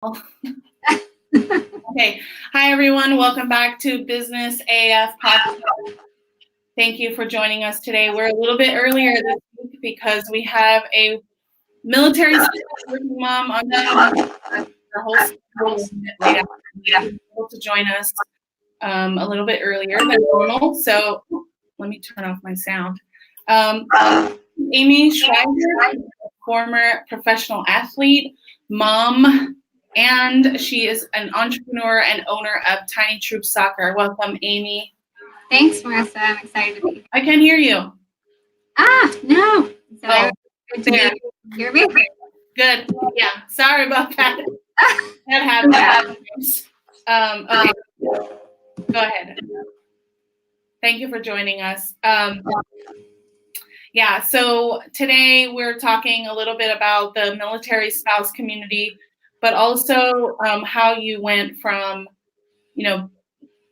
Okay. Hi, everyone. Welcome back to Business AF Podcast. Thank you for joining us today. We're a little bit earlier this week because we have a military working mom on the whole able to join us a little bit earlier than normal. So let me turn off my sound. Amy Schweizer, former professional athlete, mom, and she is an entrepreneur and owner of Tiny Troop Soccer. Welcome, Amy. Thanks, Marissa. I'm excited to be here. I can't hear you. No. So good to there. Hear me? Good. Yeah. Sorry about that. That happens. Okay. Go ahead. Thank you for joining us. Yeah, so today we're talking a little bit about the military spouse community, but also how you went from,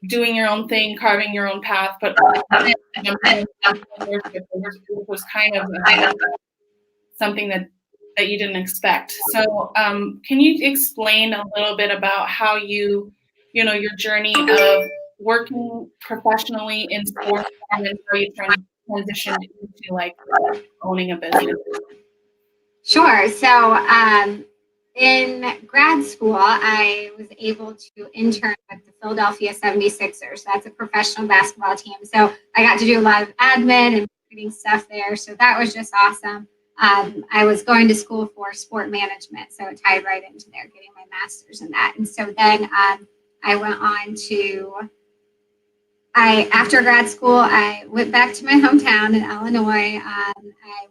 doing your own thing, carving your own path, but it was kind of something that you didn't expect. So can you explain a little bit about how your journey of working professionally in sports and then how you transitioned into like owning a business? Sure. So in grad school, I was able to intern with the Philadelphia 76ers. That's a professional basketball team. So I got to do a lot of admin and marketing stuff there. So that was just awesome. I was going to school for sport management, so it tied right into there, getting my master's in that. And so then I went on to after grad school, I went back to my hometown in Illinois. I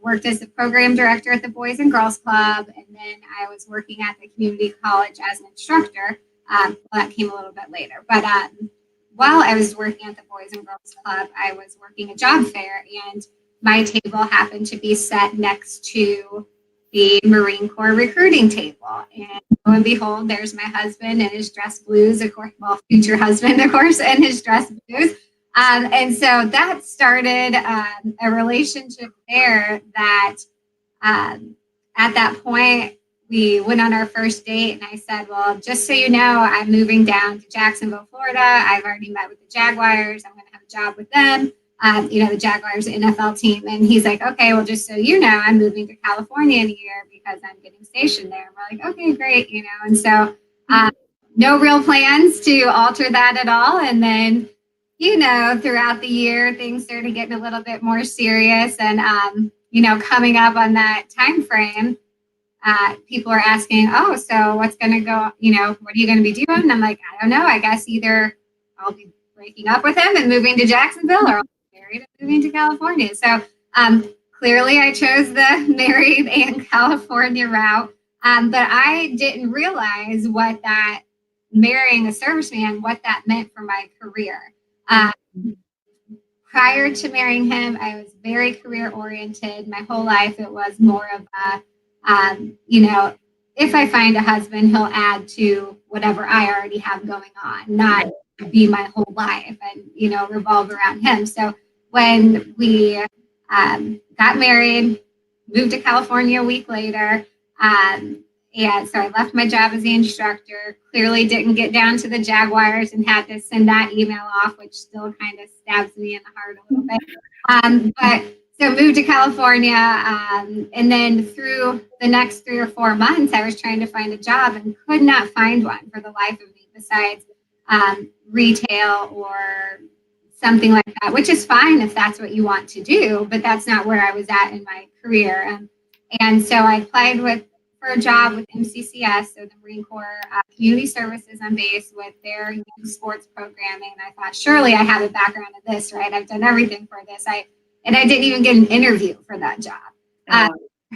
worked as the program director at the Boys and Girls Club, and then I was working at the community college as an instructor. Well, that came a little bit later. But while I was working at the Boys and Girls Club, I was working a job fair, and my table happened to be set next to the Marine Corps recruiting table. And lo and behold, there's my husband in his dress blues, of course, well, future husband, of course, in his dress blues. And so that started a relationship there that at that point, we went on our first date and I said, well, just so you know, I'm moving down to Jacksonville, Florida. I've already met with the Jaguars. I'm going to have a job with them. The Jaguars NFL team. And he's like, okay, well, just so you know, I'm moving to California in a year because I'm getting stationed there. And we're like, okay, great. And so no real plans to alter that at all. And then, throughout the year, things started getting a little bit more serious. And, coming up on that time frame, people are asking, oh, so what's going to go, what are you going to be doing? And I'm like, I don't know. I guess either I'll be breaking up with him and moving to Jacksonville or I'll be married and moving to California. So clearly I chose the married and California route. But I didn't realize what that marrying a serviceman, what that meant for my career. Prior to marrying him, I was very career oriented. My whole life, it was more of a, if I find a husband, he'll add to whatever I already have going on, not be my whole life and, revolve around him. So when we got married, moved to California a week later, and so I left my job as the instructor, clearly didn't get down to the Jaguars and had to send that email off, which still kind of stabs me in the heart a little bit. But so moved to California. And then through the next 3 or 4 months, I was trying to find a job and could not find one for the life of me besides retail or something like that, which is fine if that's what you want to do, but that's not where I was at in my career. And so I applied for a job with MCCS, so the Marine Corps Community Services on base with their youth sports programming. And I thought, surely I have a background in this, right? I've done everything for this. And I didn't even get an interview for that job.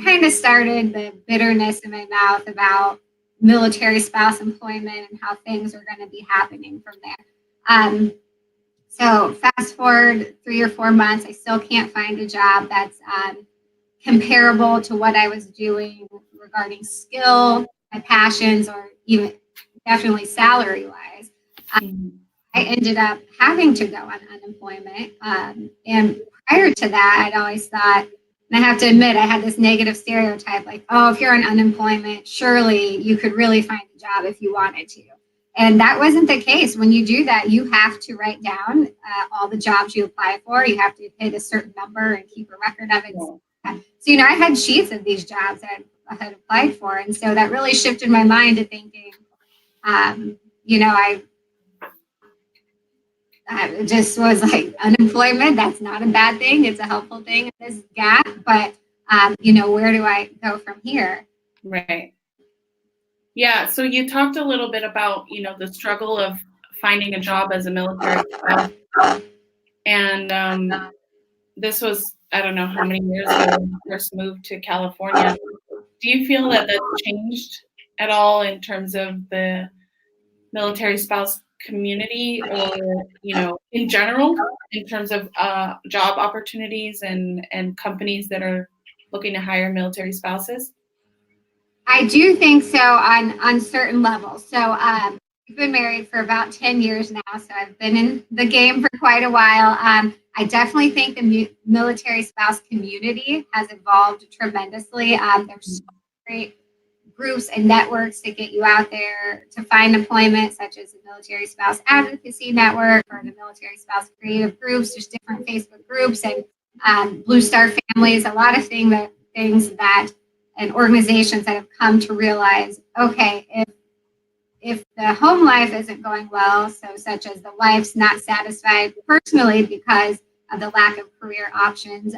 Kind of started the bitterness in my mouth about military spouse employment and how things are going to be happening from there. So fast forward 3 or 4 months, I still can't find a job that's comparable to what I was doing regarding skill, my passions, or even definitely salary-wise. I ended up having to go on unemployment. And prior to that, I'd always thought, And I have to admit, I had this negative stereotype, like, oh, if you're on unemployment, surely you could really find a job if you wanted to. And that wasn't the case. When you do that, you have to write down all the jobs you apply for. You have to hit a certain number and keep a record of it. So, I had sheets of these jobs that I had applied for. And so that really shifted my mind to thinking, I just was like, unemployment, that's not a bad thing. It's a helpful thing in this gap. But, where do I go from here? Right. Yeah. So you talked a little bit about, the struggle of finding a job as a military spouse. And this was, I don't know how many years ago when you first moved to California. Do you feel that that's changed at all in terms of the military spouse community, or in general, in terms of job opportunities and companies that are looking to hire military spouses? I do think so on certain levels. So we've been married for about 10 years now, so I've been in the game for quite a while. I definitely think the military spouse community has evolved tremendously. There's so great groups and networks to get you out there to find employment, such as the Military Spouse Advocacy Network or the Military Spouse Creative Groups. There's different Facebook groups and Blue Star Families, a lot of things that and organizations that have come to realize, okay, if the home life isn't going well, so such as the wife's not satisfied personally because of the lack of career options,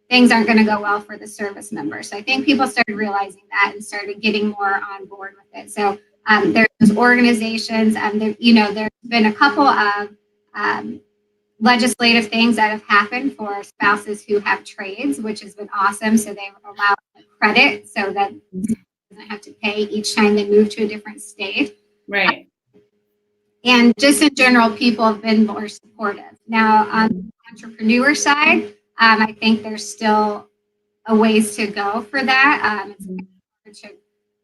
things aren't going to go well for the service member. So I think people started realizing that and started getting more on board with it. So there's organizations, there's been a couple of legislative things that have happened for spouses who have trades, which has been awesome. So they've allowed credit so that doesn't have to pay each time they move to a different state. Right. And just in general, people have been more supportive. Now, on the entrepreneur side, I think there's still a ways to go for that. It's hard to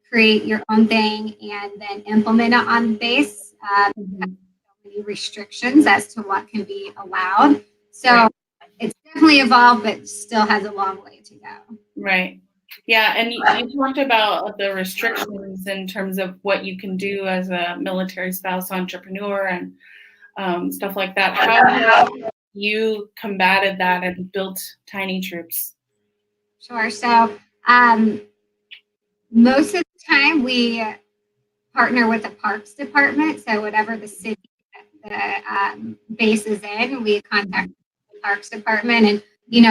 create your own thing and then implement it on base. Many restrictions as to what can be allowed. So it's definitely evolved, but still has a long way to go. Right. Yeah, and you talked about the restrictions in terms of what you can do as a military spouse entrepreneur and stuff like that. How have you combated that and built Tiny Troops? Sure. So most of the time we partner with the parks department. So whatever the city the base is in, we contact the parks department, and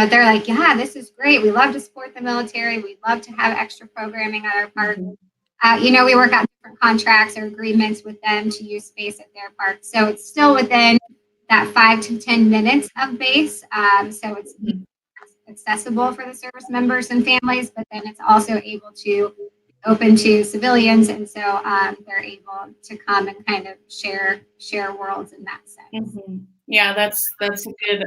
they're like, yeah, this is great. We love to support the military. We'd love to have extra programming at our park. We work out different contracts or agreements with them to use space at their park. So it's still within that 5 to 10 minutes of base. So it's accessible for the service members and families, but then it's also able to open to civilians, and so they're able to come and kind of share worlds in that sense. Yeah, that's a good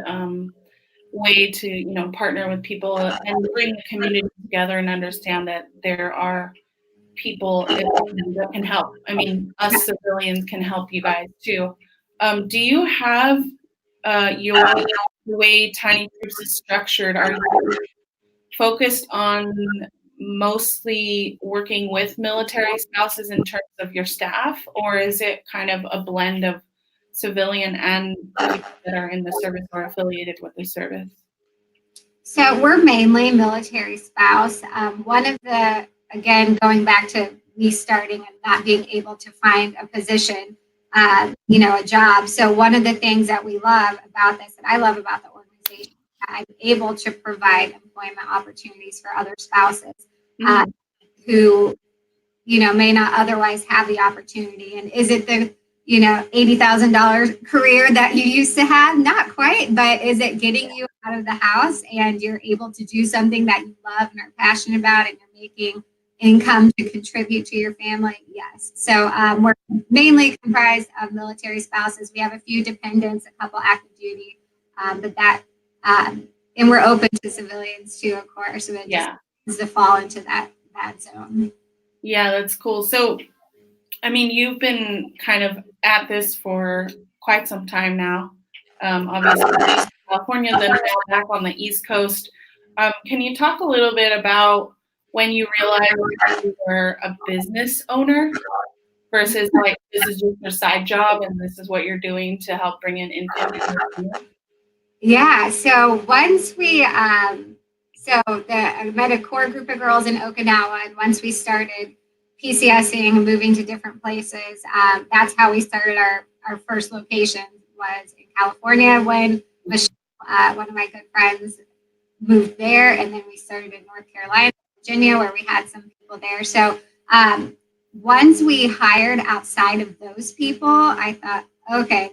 way to partner with people and bring the community together and understand that there are people that can help. I mean, us civilians can help you guys too. Do you have the way Tiny Troops is structured? Are you focused on mostly working with military spouses in terms of your staff, or is it kind of a blend of civilian and people that are in the service or affiliated with the service? So we're mainly military spouse. One of the, again, going back to me starting and not being able to find a position, a job. So one of the things that we love about this, and I love about the organization, I'm able to provide employment opportunities for other spouses who, may not otherwise have the opportunity. And is it the, $80,000 career that you used to have? Not quite, but is it getting you out of the house and you're able to do something that you love and are passionate about, and you're making income to contribute to your family? Yes. So we're mainly comprised of military spouses. We have a few dependents, a couple active duty, but that, and we're open to civilians too, of course. So it just tends to fall into that zone. Yeah, that's cool. So, I mean, you've been kind of at this for quite some time now. Obviously, California, then back on the East Coast. Can you talk a little bit about when you realized you were a business owner versus like this is just your side job and this is what you're doing to help bring in income to your family? Yeah. So once we, I met a core group of girls in Okinawa, and once we started PCSing and moving to different places, that's how we started our first location was in California when Michelle, one of my good friends, moved there, and then we started in North Carolina, Virginia, where we had some people there. So once we hired outside of those people, I thought, okay,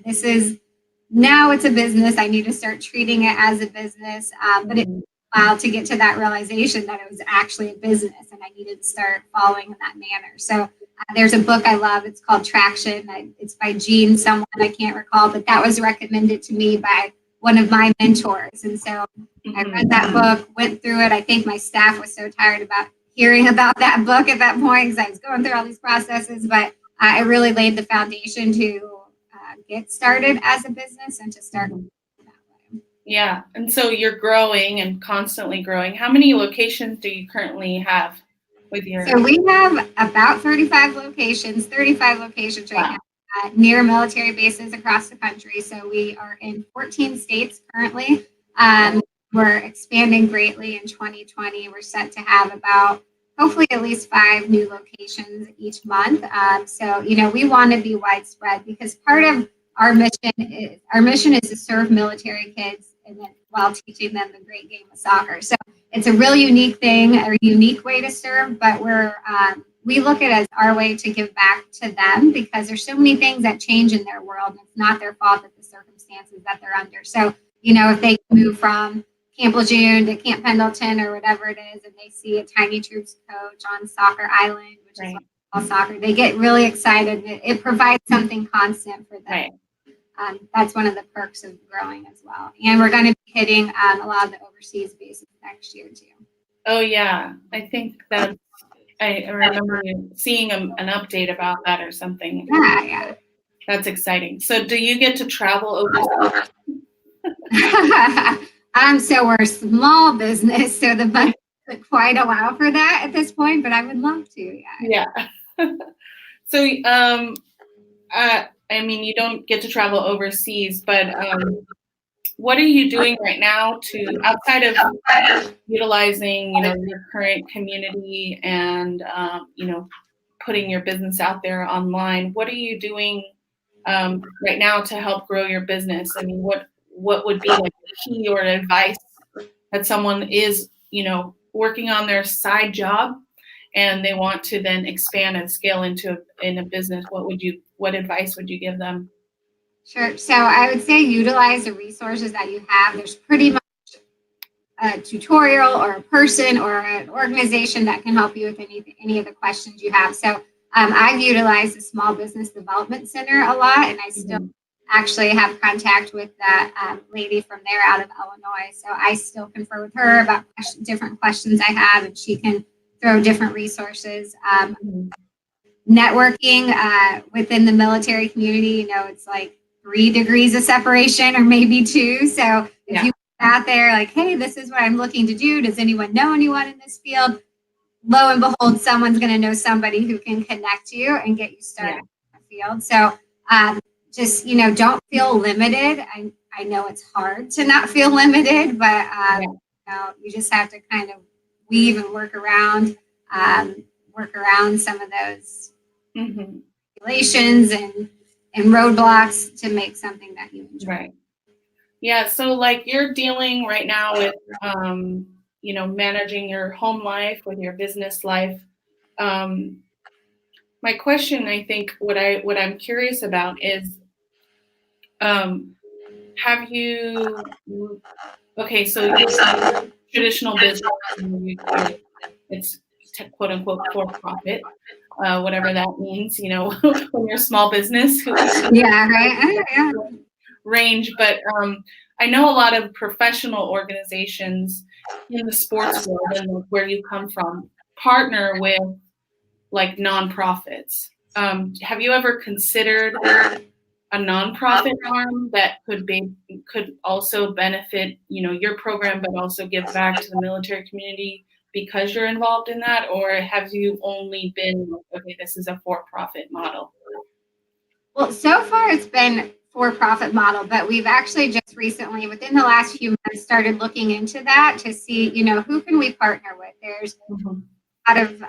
now it's a business. I need to start treating it as a business. But it took a while to get to that realization that it was actually a business and I needed to start following in that manner. So there's a book I love. It's called Traction. It's by Jean, someone I can't recall, but that was recommended to me by one of my mentors. And so I read that book, went through it. I think my staff was so tired about hearing about that book at that point because I was going through all these processes, but it really laid the foundation to get started as a business and to start that way. Yeah. And so you're growing and constantly growing. How many locations do you currently have with your? So we have about 35 locations right now, near military bases across the country. So we are in 14 states currently. We're expanding greatly in 2020. We're set to have about hopefully at least 5 new locations each month. So, we want to be widespread because part of our mission is to serve military kids and then while teaching them the great game of soccer. So it's a real unique thing, a unique way to serve, but we look at it as our way to give back to them because there's so many things that change in their world and it's not their fault that the circumstances that they're under. So, if they move from Camp Lejeune to Camp Pendleton or whatever it is, and they see a Tiny Troops coach on Soccer Island, which is what we call soccer, they get really excited. It provides something constant for them. Right. That's one of the perks of growing as well. And we're going to be hitting a lot of the overseas bases next year too. Oh yeah, I think that I remember seeing an update about that or something. Yeah. That's exciting. So do you get to travel overseas? So we're a small business, so the budget doesn't quite allow for that at this point, but I would love to. Yeah. So, I mean, you don't get to travel overseas, but what are you doing right now to outside of utilizing, your current community and putting your business out there online? What are you doing right now to help grow your business? I mean, what would be like key or advice that someone is, working on their side job and they want to then expand and scale in a business? What advice would you give them? Sure. So I would say utilize the resources that you have. There's pretty much a tutorial or a person or an organization that can help you with any of the questions you have. So I've utilized the Small Business Development Center a lot, and I still actually have contact with that lady from there out of Illinois. So I still confer with her about different questions I have, and she can throw different resources. Networking within the military community, it's like 3 degrees of separation or maybe 2. So if you out there like, hey, this is what I'm looking to do. Does anyone know anyone in this field? Lo and behold, someone's going to know somebody who can connect you and get you started in the field. So just, don't feel limited. I know it's hard to not feel limited, but you just have to kind of weave and work around some of those regulations and roadblocks to make something that you enjoy. Right. Yeah. So like you're dealing right now with, managing your home life with your business life. My question, I think what I'm curious about is, have you, okay, so you're traditional business, it's quote unquote for profit, whatever that means, when you're a small business. Yeah, right. Range, but I know a lot of professional organizations in the sports world and where you come from partner with like nonprofits. Have you ever considered a nonprofit arm that could also benefit, your program, but also give back to the military community because you're involved in that? Or have you only been, okay, this is a for-profit model? Well, so far it's been for-profit model, but we've actually just recently, within the last few months, started looking into that to see, who can we partner with? There's a lot of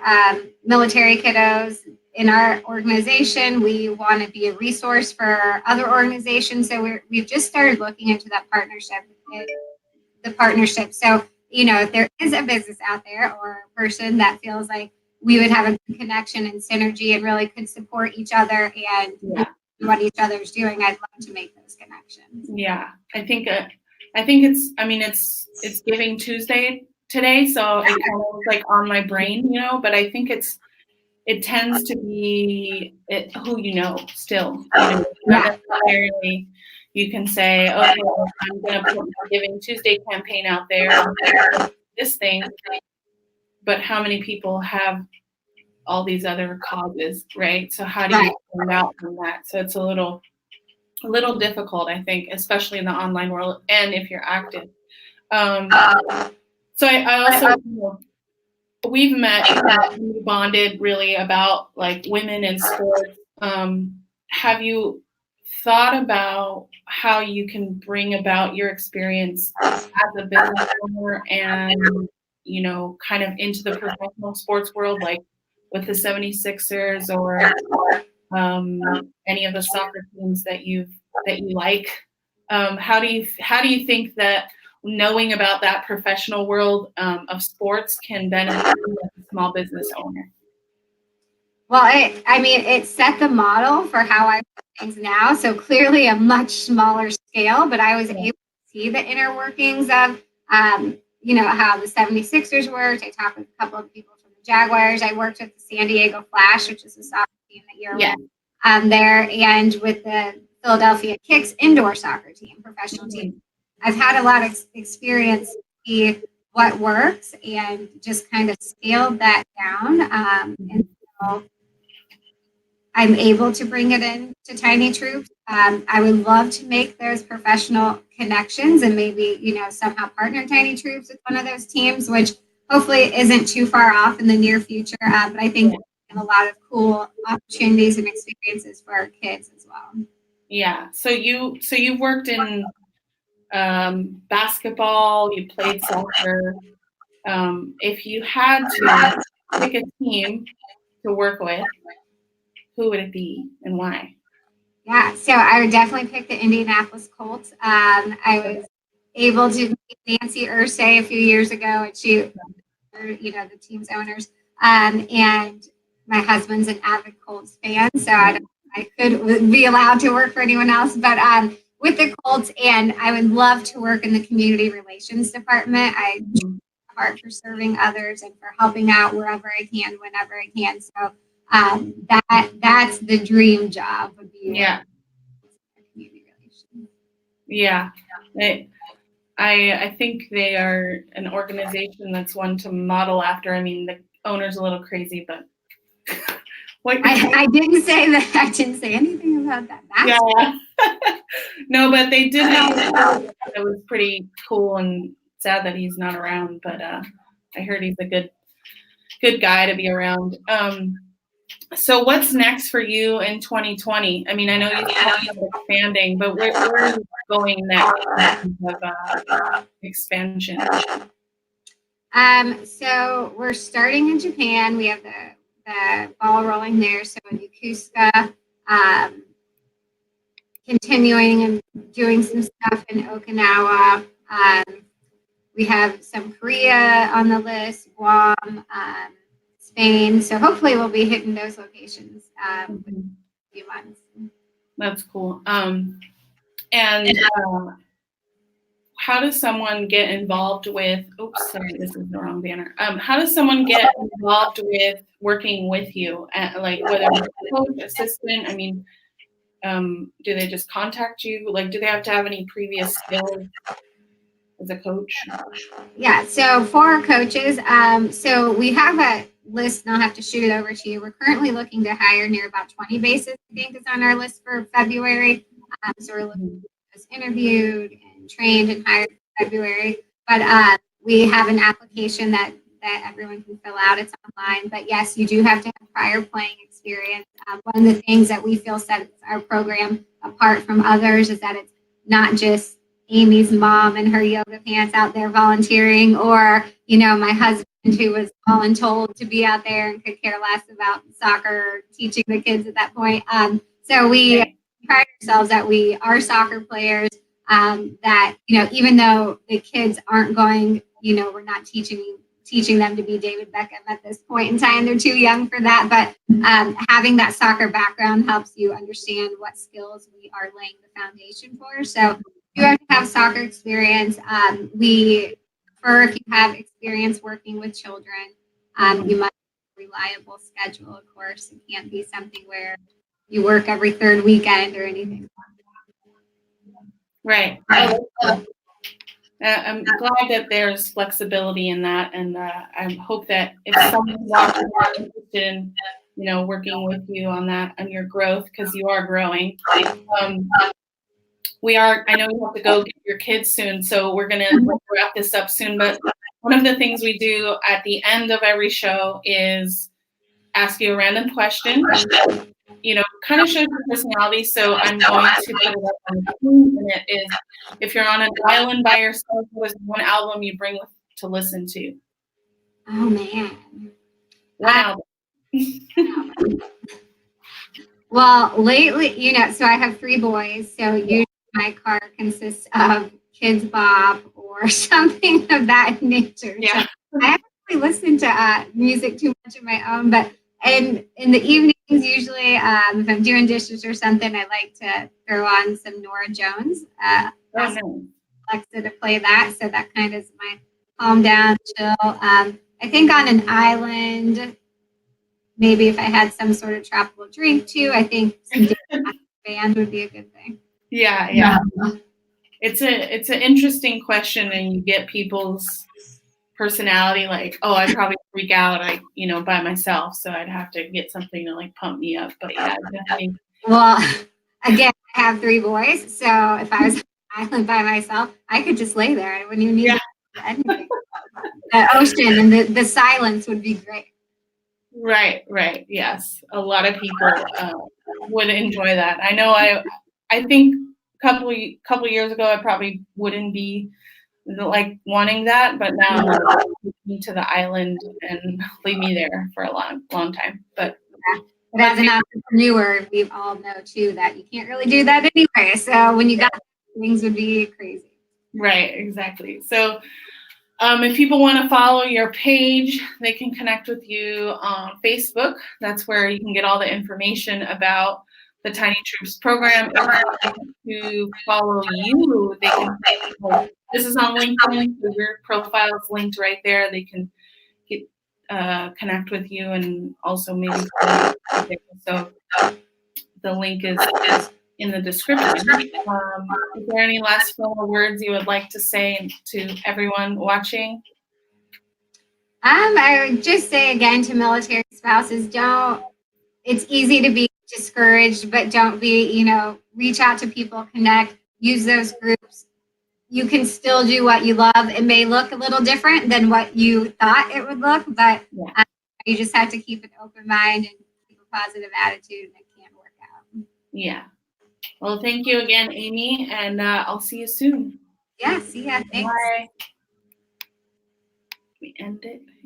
military kiddos in our organization. We want to be a resource for other organizations. So we've just started looking into that partnership. So, if there is a business out there or a person that feels like we would have a good connection and synergy and really could support each other and what each other's doing, I'd love to make those connections. Yeah, I think it's Giving Tuesday today, so it kind of like on my brain, but I think it tends to be who still. Not necessarily you can say, okay, I'm going to put the Giving Tuesday campaign out there, this thing, but how many people have all these other causes, right? So how do you stand out from that? So it's a little difficult, I think, especially in the online world and if you're active. So I also, we've met, we bonded really about like women in sports. Have you thought about how you can bring about your experience as a business owner and, kind of into the professional sports world, like with the 76ers or any of the soccer teams that you like? How do you think that knowing about that professional world of sports can benefit you as a small business owner? Well, it set the model for how I do things now. So clearly a much smaller scale, but I was able to see the inner workings of, how the 76ers worked. I talked with a couple of people from the Jaguars. I worked with the San Diego Flash, which is a soccer team that you're with there, and with the Philadelphia Kicks indoor soccer team, professional team. I've had a lot of experience to see what works and just kind of scaled that down. And so I'm able to bring it in to Tiny Troops. I would love to make those professional connections and maybe, somehow partner Tiny Troops with one of those teams, which hopefully isn't too far off in the near future. But I think we have a lot of cool opportunities and experiences for our kids as well. Yeah. So you worked in basketball, you played soccer. If you had to pick a team to work with, who would it be and why? Yeah, so I would definitely pick the Indianapolis Colts. I was able to meet Nancy Irsay a few years ago, and she, the team's owners. And my husband's an avid Colts fan, so I could be allowed to work for anyone else. But with the Colts, and I would love to work in the community relations department. I heart for serving others and for helping out wherever I can, whenever I can. So that's the dream job would be community relations. Yeah. I think they are an organization that's one to model after. I mean, the owner's a little crazy, but I didn't say that. I didn't say anything about that. No, but they did. It was pretty cool and sad that he's not around. But I heard he's a good guy to be around. So what's next for you in 2020? I mean, I know you talked about expanding, but where are you going next in terms of expansion? So we're starting in Japan. We have the ball rolling there. So in Yokosuka, continuing and doing some stuff in Okinawa. We have some Korea on the list, Guam, Spain. So hopefully we'll be hitting those locations in a few months. That's cool. And how does someone get involved with, oops, sorry, this is the wrong banner. How does someone get involved with working with you? Like whether it's a coach, assistant, I mean, do they just contact you? Like, do they have to have any previous skills as a coach? Yeah, so for our coaches, so we have a list, and I'll have to shoot it over to you. We're currently looking to hire near about 20 bases, I think is on our list for February. So we're looking Mhm. at us interviewed and trained and hired in February. But we have an application that everyone can fill out. It's online. But yes, you do have to have prior playing experience. One of the things that we feel sets our program apart from others is that it's not just Amy's mom and her yoga pants out there volunteering, or, my husband who was voluntold to be out there and could care less about soccer, teaching the kids at that point. So we pride ourselves that we are soccer players, that, even though the kids aren't going, we're not teaching them to be David Beckham at this point in time. They're too young for that. But having that soccer background helps you understand what skills we are laying the foundation for. So you have to have soccer experience. We prefer if you have experience working with children. You must have a reliable schedule, of course. It can't be something where you work every third weekend or anything. Right. I'm glad that there's flexibility in that, and I hope that if someone's watching is interested in, working with you on that, on your growth, because you are growing. I know you have to go get your kids soon, so we're gonna wrap this up soon. But one of the things we do at the end of every show is ask you a random question. Kind of shows your personality. So I'm going to put it up on the screen, and it is, if you're on an island by yourself, what is one album you bring to listen to? Oh, man. One album. Well, lately, so I have 3 boys, so usually my car consists of Kids Bop or something of that nature. Yeah. So I haven't really listened to music too much of my own, but in the evenings, usually, if I'm doing dishes or something, I like to throw on some Nora Jones. Ask Alexa to play that, so that kind of is my calm down, chill. I think on an island, maybe if I had some sort of tropical drink too, I think some band would be a good thing. Yeah. It's an interesting question, and you get people's personality. Like, oh, I'd probably freak out, by myself, so I'd have to get something to like pump me up. But yeah, definitely. Well, again, I have 3 boys, so if I was on an island by myself, I could just lay there. I wouldn't even need anything. The ocean and the silence would be great. Right. Yes, a lot of people would enjoy that. I know. I think a couple years ago, I probably wouldn't be like wanting that, but now I'm like, take me to the island and leave me there for a long time. But as an entrepreneur, we all know too that you can't really do that anyway. So when you got things would be crazy. Right, exactly. So if people want to follow your page, they can connect with you on Facebook. That's where you can get all the information about the Tiny Troops program. If to follow you, they can. This is on LinkedIn. So your profile is linked right there. They can connect with you, and also maybe. So the link is in the description. Is there any last final words you would like to say to everyone watching? I would just say again to military spouses, it's easy to be discouraged, but don't be, reach out to people, connect, use those groups. You can still do what you love. It may look a little different than what you thought it would look, but you just have to keep an open mind and keep a positive attitude, and it can work out. Yeah. Well, thank you again, Amy, and I'll see you soon. Yeah, see ya. Thanks. Bye. We end it.